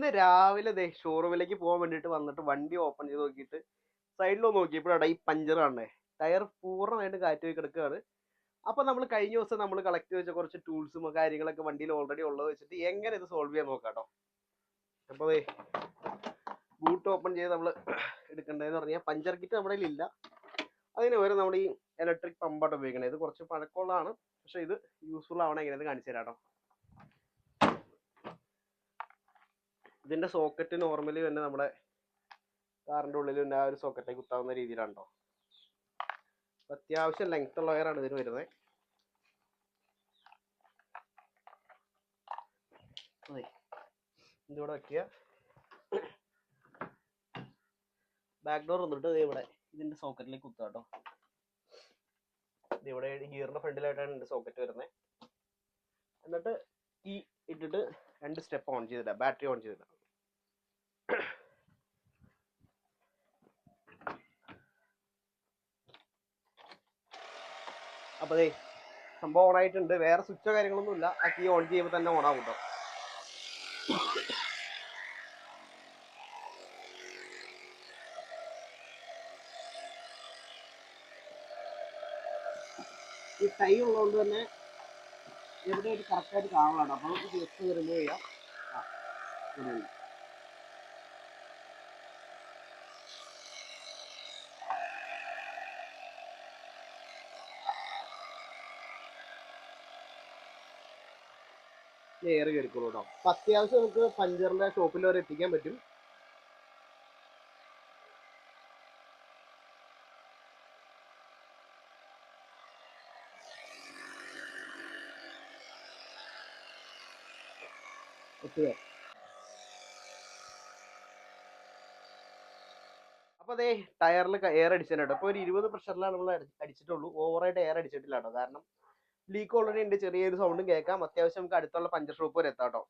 ഇന്ന് രാവിലെ ഷോറൂമിലേക്ക് പോകാൻ വേണ്ടിയിട്ട് വന്നിട്ട് വണ്ടി ഓപ്പൺ ചെയ്ത് നോക്കിയിട്ട് സൈഡിലൊന്ന് നോക്കിയപ്പോഴാണ് ഈ പഞ്ചർ കാണേ. ടയർ പൂർണ്ണമായിട്ട് കാറ്റ് പോയി കിടക്കുകയാണ്. അപ്പോൾ നമ്മൾ കഴിഞ്ഞ ദിവസം നമ്മൾ കളക്ട് വെച്ച കുറച്ച് ടൂൾസും കാര്യങ്ങളൊക്കെ വണ്ടിയിൽ ഓൾറെഡി ഉള്ളത് വെച്ചിട്ട് എങ്ങനെ ഇത് സോൾവ് ചെയ്യാൻ നോക്കാം കേട്ടോ. അപ്പോൾ ബൂട്ട് ഓപ്പൺ ചെയ്ത് നമ്മൾ എടുക്കേണ്ടതെന്ന് പറഞ്ഞാൽ പഞ്ചർ കിറ്റ് നമ്മുടെ കയ്യിലില്ല. അതിന് വരെ നമ്മൾ ഈ ഇലക്ട്രിക് പമ്പായിട്ട് ഉപയോഗിക്കണം. ഇത് കുറച്ച് പഴക്കമുള്ളതാണ്, പക്ഷെ ഇത് യൂസ്ഫുൾ ആവണം. എങ്ങനെയെന്ന് കാണിച്ചു തരാം കേട്ടോ. ഇതിന്റെ സോക്കറ്റ് നോർമലി തന്നെ നമ്മുടെ കാറിന്റെ ഉള്ളിൽ തന്നെ ആ ഒരു സോക്കറ്റിലേക്ക് കുത്താവുന്ന രീതിയിലാണ് കേട്ടോ. അത്യാവശ്യം ലെങ്ത് ഉള്ള വയറാണ് ഇതിന് വരുന്നത്. ഇതിവിടെ വെക്കുക. ബാക്ക് ഡോർ വന്നിട്ട് ഇവിടെ ഇതിന്റെ സോക്കറ്റിലേക്ക് കുത്തുക കേട്ടോ. ഇതിവിടെ ഗിയറിന്റെ ഫ്രണ്ടിലായിട്ടാണ് ഇതിന്റെ സോക്കറ്റ് വരുന്നത്. എന്നിട്ട് ഈ ഇട്ടിട്ട് 2 സ്റ്റെപ്പ് ഓൺ ചെയ്തിടാം, ബാറ്ററി ഓൺ ചെയ്തിടാം. അപ്പോൾ സംഭവം ഓൺ ആയിട്ടുണ്ട്. വേറെ സ്വിച്ചോ കാര്യങ്ങളൊന്നും ഇല്ല. ആ കീ ഓൺ ചെയ്യുമ്പോൾ തന്നെ ഓൺ ആവും കേട്ടോ. ഈ ടൈ ഉള്ളതുകൊണ്ട് തന്നെ എവിടെ ഒരു കറക്റ്റായിട്ട് കാണാനാണ്. അപ്പോൾ നമുക്ക് ജസ്റ്റ് റിമൂവ് ചെയ്യാം. എയർ കയറിക്കോളൂ കേട്ടോ. അപ്പം അത്യാവശ്യം നമുക്ക് പഞ്ചറിന്റെ ഷോപ്പിൽ വരെ എത്തിക്കാൻ പറ്റും. അപ്പോൾ അതേ ടയറിൽ എയർ അടിച്ചിട്ടുണ്ട്. അപ്പോൾ ഒരു 20 പ്രഷറിലാണ് നമ്മൾ അടിച്ചിട്ടുള്ളൂ. ഓവറായിട്ട് എയർ അടിച്ചിട്ടില്ല കേട്ടോ. കാരണം ലീക്ക് ഓൾറെഡി ഉണ്ട്. ചെറിയൊരു സൗണ്ടും കേൾക്കാം. അത്യാവശ്യം നമുക്ക് അടുത്തുള്ള പഞ്ചർ ഷോപ്പ് വരെ എത്താം കേട്ടോ.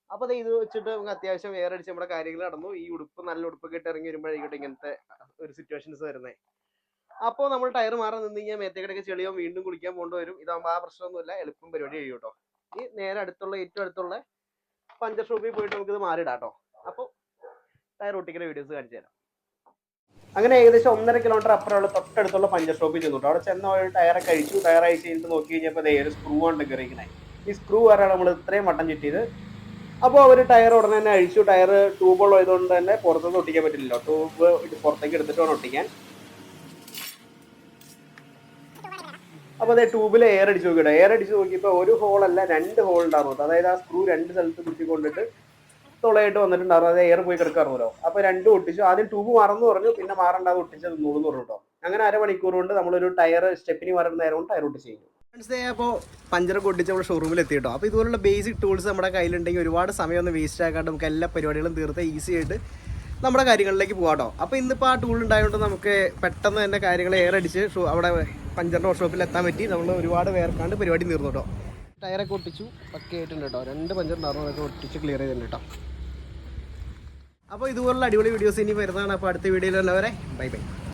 അപ്പോൾ ഇത് വെച്ചിട്ട് നമുക്ക് അത്യാവശ്യം എയർ അടിച്ച് നമ്മുടെ കാര്യങ്ങൾ നടന്നു. ഈ ഉടുപ്പ് നല്ല ഉടുപ്പൊക്കെ ഇട്ട് ഇറങ്ങി വരുമ്പോഴായിരിക്കും ഇങ്ങനത്തെ ഒരു സിറ്റുവേഷൻസ് വരുന്നത്. അപ്പോൾ നമ്മൾ ടയർ മാറാൻ നിന്ന് കഴിഞ്ഞാൽ മേത്തേക്കടൊക്കെ ചെളിയോ വീണ്ടും കുളിക്കാൻ പോകേണ്ടി വരും. ഇതാകുമ്പോൾ ആ പ്രശ്നമൊന്നുമില്ല, എളുപ്പം പരിപാടി കഴിയും കേട്ടോ. ഈ നേരെ അടുത്തുള്ള ഏറ്റവും അടുത്തുള്ള പഞ്ചർ ഷോപ്പിൽ പോയിട്ട് നമുക്കിത് മാറിയിടാം കേട്ടോ. അപ്പോൾ ടയർ ഒട്ടിക്കുന്ന വീഡിയോസ് കാണിച്ചു തരാം. അങ്ങനെ ഏകദേശം 1.5 കിലോമീറ്റർ അപ്പുറമുള്ള തൊട്ടടുത്തുള്ള പഞ്ചർ ഷോപ്പിൽ ചെന്നു. അവിടെ ചെന്ന ഒരു ടയറൊക്കെ അഴിച്ചു. ടയർ അഴിച്ച് കഴിഞ്ഞിട്ട് നോക്കി കഴിഞ്ഞപ്പോൾ ഒരു സ്ക്രൂ കൊണ്ട് കയറിയിരിക്കണേ. ഈ സ്ക്രൂ വരെയാണ് നമ്മൾ ഇത്രയും വട്ടം ചുറ്റിയത്. അപ്പോൾ അവർ ടയർ ഉടനെ തന്നെ അഴിച്ചു. ടയർ ട്യൂബുള്ളതുകൊണ്ട് തന്നെ പുറത്തുനിന്ന് ഒട്ടിക്കാൻ പറ്റില്ലല്ലോ. ട്യൂബ് പുറത്തേക്ക് എടുത്തിട്ട് വേണം ഒട്ടിക്കാൻ. അപ്പോൾ അതേ ട്യൂബിൽ എയർ അടിച്ച് നോക്കിയിട്ട് എയർ അടിച്ച് നോക്കിയപ്പോൾ ഒരു ഹോളല്ല 2 ഹോൾ ഉണ്ടായിരുന്നു. അതായത് ആ സ്ക്രൂ 2 സ്ഥലത്ത് കുത്തിക്കൊണ്ടിട്ട് തുളയായിട്ട് വന്നിട്ടുണ്ടായിരുന്നു. അത് എയർ പോയി കിടക്കാറുമല്ലോ. അപ്പോൾ 2 ഒട്ടിച്ചു. ആദ്യം ട്യൂബ് മറന്നു പറഞ്ഞു, പിന്നെ മാറണ്ടാതെ ഒട്ടിച്ചത് 100 പറഞ്ഞു കേട്ടോ. അങ്ങനെ അരമണിക്കൂർ കൊണ്ട് നമ്മളൊരു ടയർ സ്റ്റെപ്പിനി മാറുന്ന നേരം കൊണ്ട് ടയർ ഒട്ടിച്ച് കഴിഞ്ഞു. അപ്പോൾ പഞ്ചറൊക്കെ ഒട്ടിച്ച് നമ്മുടെ ഷോറൂമിൽ എത്തി കേട്ടോ. അപ്പോൾ ഇതുപോലുള്ള ബേസിക് ടൂൾസ് നമ്മുടെ കയ്യിലുണ്ടെങ്കിൽ ഒരുപാട് സമയമൊന്നും വേസ്റ്റ് ആക്കാണ്ട് നമുക്ക് എല്ലാ പരിപാടികളും തീർത്ത് ഈസി ആയിട്ട് നമ്മുടെ കാര്യങ്ങളിലേക്ക് പോകാം കേട്ടോ. അപ്പോൾ ഇന്നിപ്പോൾ ആ ടൂൾ ഉണ്ടായതുകൊണ്ട് നമുക്ക് പെട്ടെന്ന് തന്നെ കാര്യങ്ങൾ എയർ അടിച്ച് അവിടെ പഞ്ചറിൻ്റെ വർക്ക്ഷോപ്പിൽ എത്താൻ പറ്റി. നമ്മൾ ഒരുപാട് വേർക്കാണ്ട് പരിപാടി തീർന്നു കേട്ടോ. ടയറൊക്കെ ഒട്ടിച്ചു, പക്കെ ആയിട്ടുണ്ട് കേട്ടോ. 2 പഞ്ചർ ഉണ്ടായിരുന്നു, അതൊക്കെ ഒട്ടിച്ച് ക്ലിയർ ചെയ്തിട്ടുണ്ട് കേട്ടോ. അപ്പോൾ ഇതുപോലുള്ള അടിപൊളി വീഡിയോസ് ഇനി വരുന്നതാണ്. അപ്പോൾ അടുത്ത വീഡിയോയിൽ ഉള്ളവരെ ബൈ ബൈ.